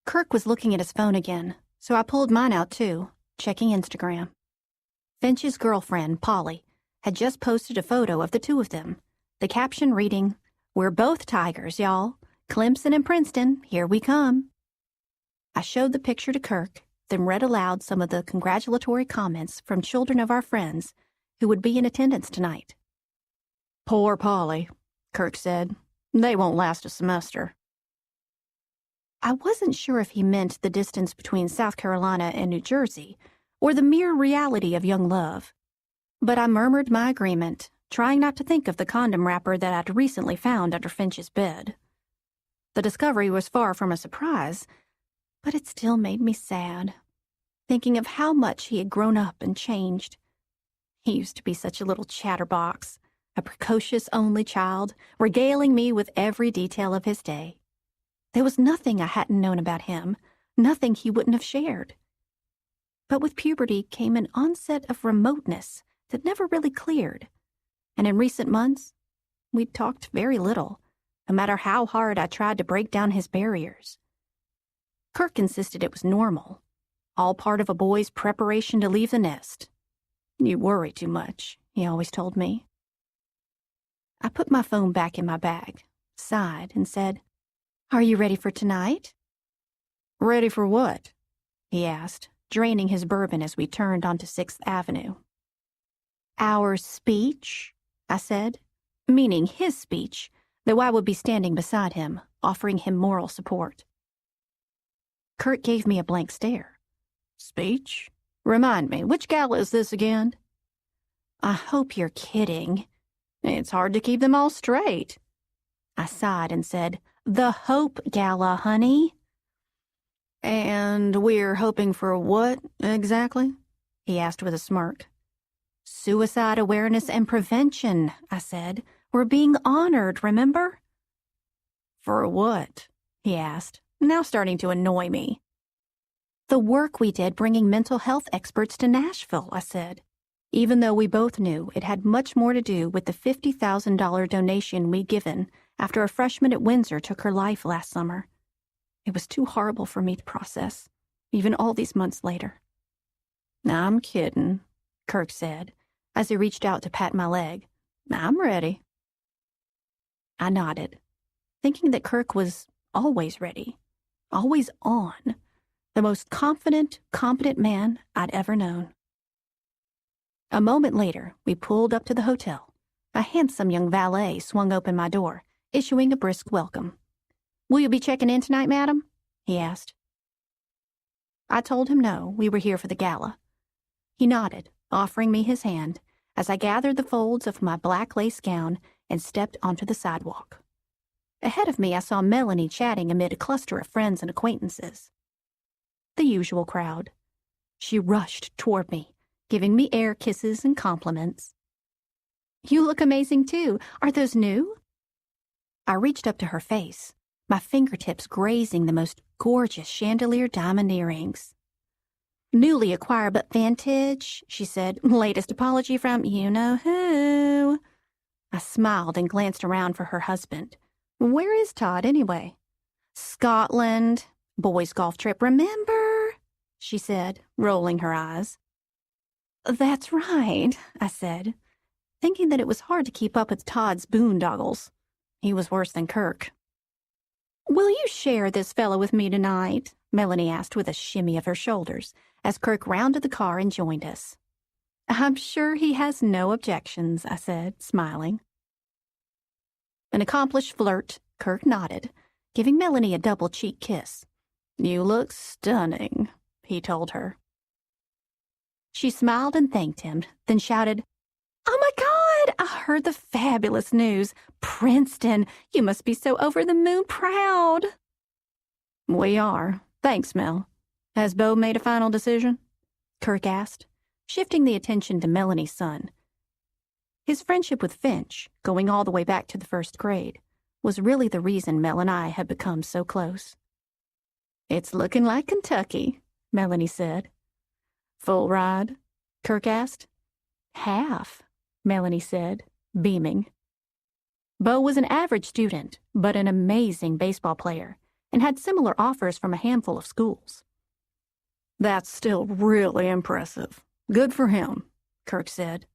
Kirk was looking at his phone again, so I pulled mine out too, checking Instagram. Finch's girlfriend, Polly, had just posted a photo of the two of them, the caption reading, "We're both tigers, y'all. Clemson and Princeton, here we come." I showed the picture to Kirk, then read aloud some of the congratulatory comments from children of our friends who would be in attendance tonight. "Poor Polly," Kirk said. "They won't last a semester." I wasn't sure if he meant the distance between South Carolina and New Jersey, or the mere reality of young love. But I murmured my agreement, trying not to think of the condom wrapper that I'd recently found under Finch's bed. The discovery was far from a surprise, but it still made me sad, thinking of how much he had grown up and changed. He used to be such a little chatterbox, a precocious only child, regaling me with every detail of his day. There was nothing I hadn't known about him, nothing he wouldn't have shared. But with puberty came an onset of remoteness that never really cleared, and in recent months, we'd talked very little, no matter how hard I tried to break down his barriers. Kirk insisted it was normal, all part of a boy's preparation to leave the nest. "You worry too much," he always told me. I put my phone back in my bag, sighed, and said, "Are you ready for tonight?" "Ready for what?" he asked, draining his bourbon as we turned onto 6th Avenue. "Our speech," I said, meaning his speech, though I would be standing beside him, offering him moral support. Kurt gave me a blank stare. "Speech? Remind me, which gala is this again?" "I hope you're kidding." "It's hard to keep them all straight." I sighed and said, "The Hope Gala, honey." "And we're hoping for what, exactly?" he asked with a smirk. "Suicide awareness and prevention," I said. "We're being honored, remember?" "For what?" he asked, now starting to annoy me. "The work we did bringing mental health experts to Nashville," I said, even though we both knew it had much more to do with the $50,000 donation we'd given after a freshman at Windsor took her life last summer. It was too horrible for me to process, even all these months later. "I'm kidding," Kirk said, as he reached out to pat my leg. "I'm ready." I nodded, thinking that Kirk was always ready, always on, the most confident, competent man I'd ever known. A moment later, we pulled up to the hotel. A handsome young valet swung open my door, issuing a brisk welcome. "Will you be checking in tonight, madam?" he asked. I told him no, we were here for the gala. He nodded, offering me his hand, as I gathered the folds of my black lace gown and stepped onto the sidewalk. Ahead of me, I saw Melanie chatting amid a cluster of friends and acquaintances. The usual crowd. She rushed toward me, giving me air kisses and compliments. "You look amazing, too. Are those new?" I reached up to her face, my fingertips grazing the most gorgeous chandelier diamond earrings. "Newly acquired but vintage," she said. "Latest apology from you-know-who." I smiled and glanced around for her husband. "Where is Todd, anyway?" "Scotland. Boys' golf trip, remember?" she said, rolling her eyes. "That's right," I said, thinking that it was hard to keep up with Todd's boondoggles. He was worse than Kirk. "Will you share this fellow with me tonight?" Melanie asked with a shimmy of her shoulders as Kirk rounded the car and joined us. "I'm sure he has no objections," I said, smiling. An accomplished flirt, Kirk nodded, giving Melanie a double cheek kiss. "You look stunning," he told her. She smiled and thanked him, then shouted, "Oh my God, I heard the fabulous news. Princeton, you must be so over the moon proud." "We are. Thanks, Mel. Has Bo made a final decision?" Kirk asked, shifting the attention to Melanie's son. His friendship with Finch, going all the way back to the 1st grade, was really the reason Mel and I had become so close. "It's looking like Kentucky," Melanie said. "Full ride?" Kirk asked. "Half," Melanie said, beaming. Bo was an average student, but an amazing baseball player, and had similar offers from a handful of schools. "That's still really impressive. Good for him," Kirk said.